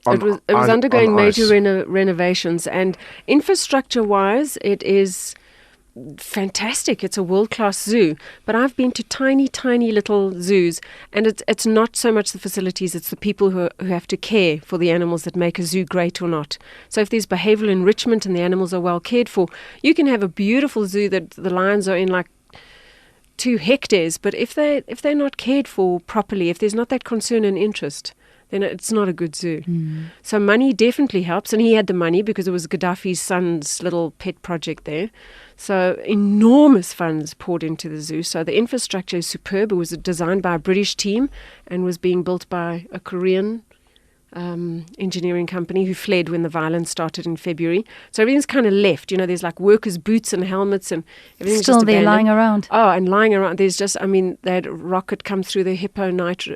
It was undergoing major renovations, and infrastructure-wise, it is fantastic. It's a world-class zoo, but I've been to tiny little zoos, and it's not so much the facilities, it's the people who have to care for the animals that make a zoo great or not. So if there's behavioral enrichment and the animals are well cared for, you can have a beautiful zoo that the lions are in like 2 hectares, but if they're not cared for properly, if there's not that concern and interest, then it's not a good zoo. So money definitely helps, and he had the money because it was Gaddafi's son's little pet project there. So enormous funds poured into the zoo. So the infrastructure is superb. It was designed by a British team and was being built by a Korean engineering company who fled when the violence started in February. So everything's kind of left. There's like workers' boots and helmets and everything's still just there abandoned. lying around. Oh, and lying around. There's just, they had a rocket come through the hippo night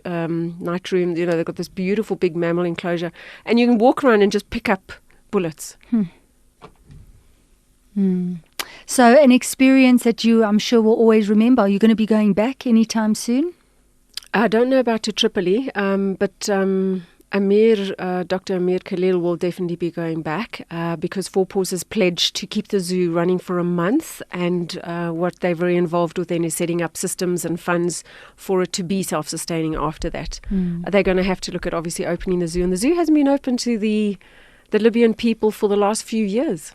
room. They've got this beautiful big mammal enclosure. And you can walk around and just pick up bullets. So an experience that you, I'm sure, will always remember. Are you going to be going back anytime soon? I don't know about to Tripoli, but Dr. Amir Khalil will definitely be going back because Four Paws has pledged to keep the zoo running for a month, and what they're very involved with then is setting up systems and funds for it to be self-sustaining after that. They're going to have to look at obviously opening the zoo, and the zoo hasn't been open to the Libyan people for the last few years.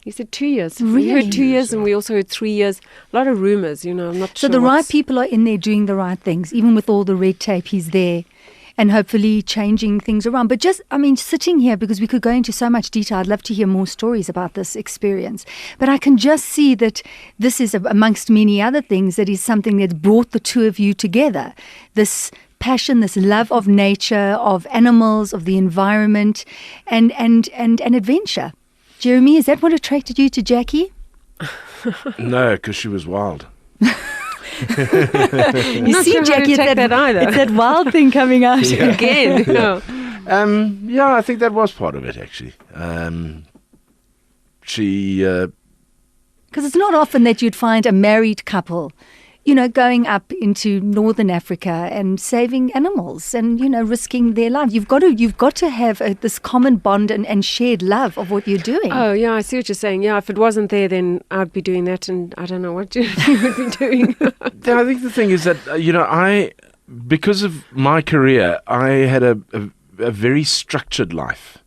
He said 2 years. Really? We heard 2 years, and we also heard 3 years. A lot of rumours, I'm not So sure. the right people are in there doing the right things, even with all the red tape. He's there and hopefully changing things around. But just, sitting here, because we could go into so much detail, I'd love to hear more stories about this experience. But I can just see that this is, amongst many other things, that is something that's brought the two of you together. This passion, this love of nature, of animals, of the environment, and adventure. Jeremy, is that what attracted you to Jackie? No, because she was wild. You see, Jackie, it's that wild thing coming out again. No. Yeah, I think that was part of it, actually. She... Because it's not often that you'd find a married couple, going up into northern Africa and saving animals and, risking their lives. You've got to have this common bond and shared love of what you're doing. Oh, yeah, I see what you're saying. Yeah, if it wasn't there, then I'd be doing that, and I don't know what you would be doing. I think the thing is that, because of my career, I had a very structured life.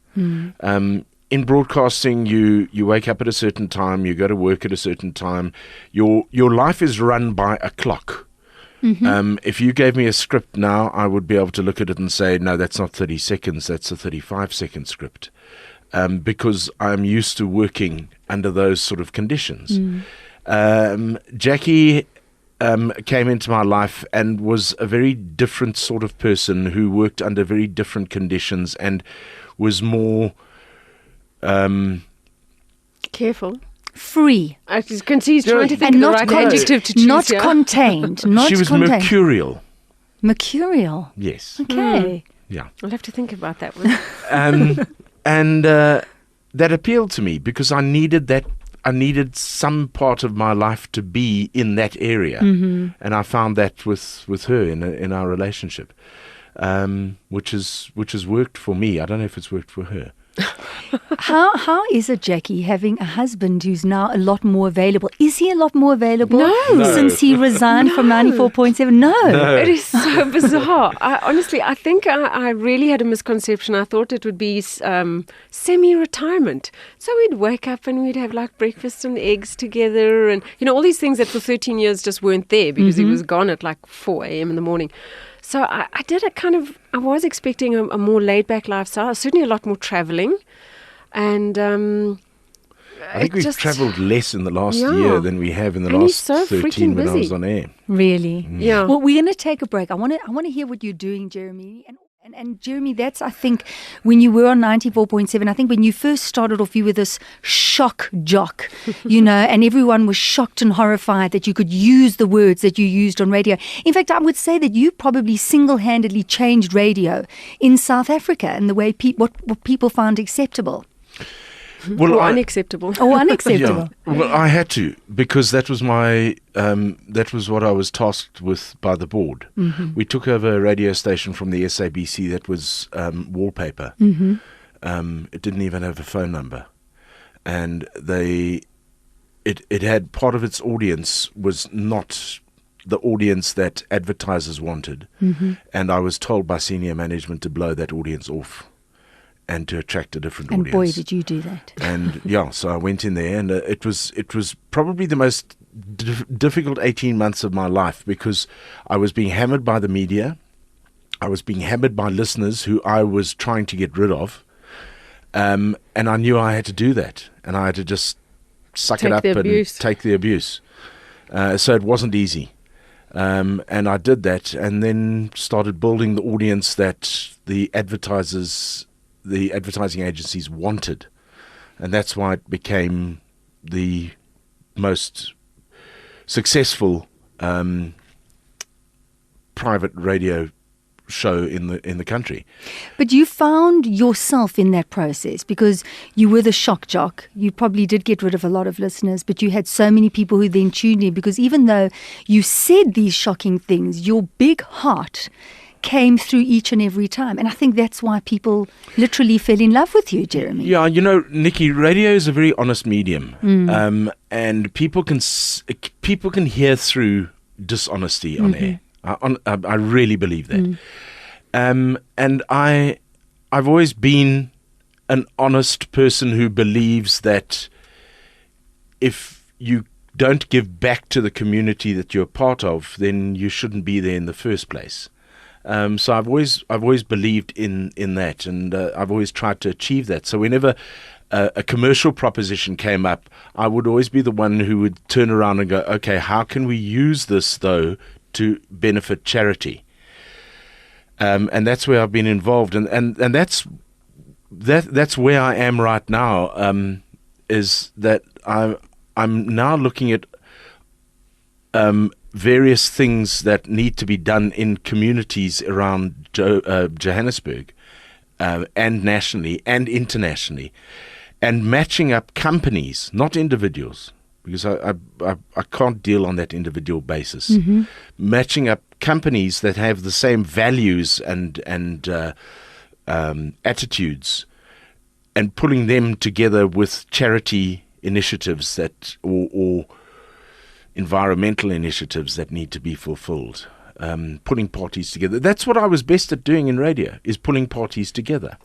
In broadcasting, you wake up at a certain time, you go to work at a certain time. Your life is run by a clock. If you gave me a script now, I would be able to look at it and say, no, that's not 30 seconds, that's a 35-second script. Because I'm used to working under those sort of conditions. Jackie came into my life and was a very different sort of person who worked under very different conditions and was more... Careful. Free. I can see he's trying to think of the right adjective to choose. Not contained. She was mercurial. Mercurial? Yes. Okay. Yeah. I'll have to think about that one. And that appealed to me because I needed that. I needed some part of my life to be in that area. And I found that with her in our relationship, which has worked for me. I don't know if it's worked for her. How is it, Jackie, having a husband who's now a lot more available? Is he a lot more available since he resigned from 94.7? No. It is so bizarre. I think I really had a misconception. I thought it would be semi-retirement. So we'd wake up and we'd have like breakfast and eggs together and, all these things that for 13 years just weren't there because he was gone at like 4 a.m. in the morning. So I did I was expecting a more laid-back lifestyle, certainly a lot more traveling. And I think we've travelled less in the last year than we have in the last 13 when I was on air. Really? Yeah. Well, we're going to take a break. I want to hear what you're doing, Jeremy. And Jeremy, that's, I think, when you were on 94.7, I think when you first started off, you were this shock jock, and everyone was shocked and horrified that you could use the words that you used on radio. In fact, I would say that you probably single-handedly changed radio in South Africa and the way what people found acceptable. Well, unacceptable. Or unacceptable. Yeah, well, I had to, because that was that was what I was tasked with by the board. Mm-hmm. We took over a radio station from the SABC that was wallpaper. Mm-hmm. It didn't even have a phone number, and it had part of its audience was not the audience that advertisers wanted, Mm-hmm. and I was told by senior management to blow that audience off and to attract a different And audience. boy, did you do that. And yeah, so I went in there, and it was probably the most difficult 18 months of my life, because I was being hammered by the media, I was being hammered by listeners who I was trying to get rid of, and I knew I had to do that, and I had to just suck it up and take the abuse. So it wasn't easy. And I did that, and then started building the audience that the advertising agencies wanted. And that's why it became the most successful private radio show in the country. But you found yourself in that process, because you were the shock jock. You probably did get rid of a lot of listeners, but you had so many people who then tuned in, because even though you said these shocking things, your big heart came through each and every time. And I think that's why people literally fell in love with you, Jeremy. Yeah, Niki, radio is a very honest medium. And people can hear through dishonesty on air. I really believe that. And I've always been an honest person who believes that if you don't give back to the community that you're part of, then you shouldn't be there in the first place. So I've always believed in that, and I've always tried to achieve that. So whenever a commercial proposition came up, I would always be the one who would turn around and go, okay, how can we use this though to benefit charity? And that's where I've been involved, and that's where I am right now. Is that I'm now looking at various things that need to be done in communities around Johannesburg, and nationally and internationally, and matching up companies, not individuals, because I can't deal on that individual basis. Matching up companies that have the same values and attitudes, and pulling them together with charity initiatives or environmental initiatives that need to be fulfilled. Pulling parties together. That's what I was best at doing in radio, is pulling parties together.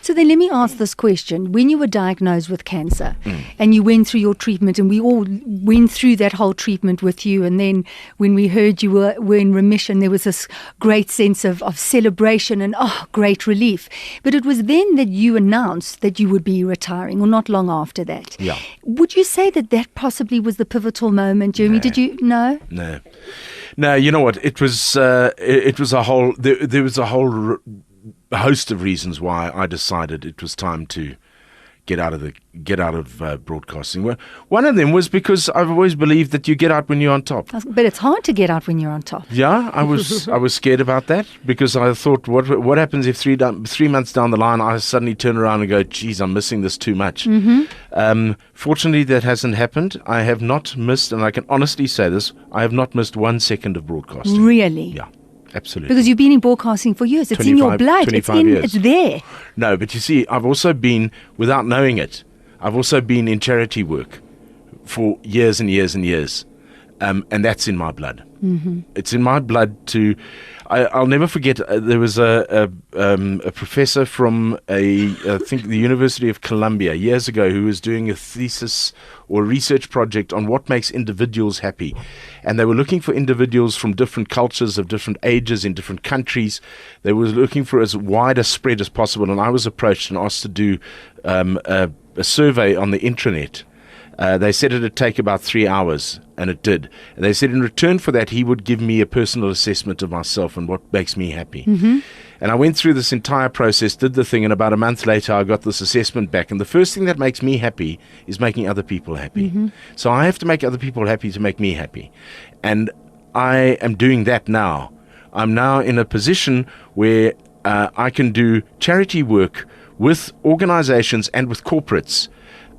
So then let me ask this question. When you were diagnosed with cancer and you went through your treatment, and we all went through that whole treatment with you, and then when we heard you were in remission, there was this great sense of celebration and great relief. But it was then that you announced that you would be retiring, or not long after that. Yeah. Would you say that possibly was the pivotal moment, Jeremy? No. Did you know? No, you know what? It was a whole. There was a whole host of reasons why I decided it was time to get out of broadcasting. Well, one of them was because I've always believed that you get out when you're on top. But it's hard to get out when you're on top. Yeah, I was scared about that, because I thought, what happens if 3 months down the line I suddenly turn around and go, geez, I'm missing this too much. Fortunately, that hasn't happened. I have not missed, and I can honestly say this, I have not missed 1 second of broadcasting. Really? Yeah. Absolutely. Because you've been in broadcasting for years. It's in your blood. It's there. No, but you see, I've also been, without knowing it, I've also been in charity work for years and years and years. And that's in my blood. It's in my blood to... I'll never forget, there was a professor from I think the University of Columbia years ago, who was doing a thesis or a research project on what makes individuals happy. And they were looking for individuals from different cultures, of different ages, in different countries. They were looking for as wide a spread as possible. And I was approached and asked to do a survey on the intranet. They said it would take about 3 hours, and it did. And they said in return for that, he would give me a personal assessment of myself and what makes me happy. And I went through this entire process, did the thing, and about a month later, I got this assessment back. And the first thing that makes me happy is making other people happy. So I have to make other people happy to make me happy. And I am doing that now. I'm now in a position where I can do charity work with organizations and with corporates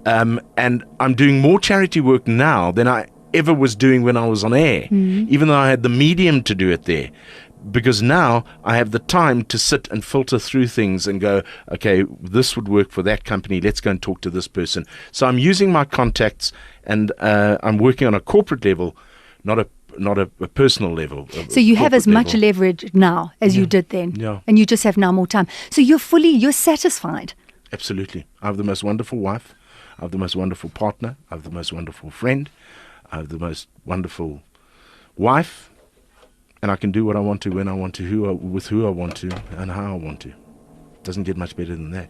And I'm doing more charity work now than I ever was doing when I was on air, even though I had the medium to do it there. Because now I have the time to sit and filter through things and go, okay, this would work for that company. Let's go and talk to this person. So I'm using my contacts, and I'm working on a corporate level, not a personal level. So you have as much leverage now as you did then. Yeah. And you just have now more time. So you're satisfied. Absolutely. I have the most wonderful wife. I have the most wonderful partner. I have the most wonderful friend. I have the most wonderful wife. And I can do what I want to, when I want to, with who I want to, and how I want to. Doesn't get much better than that.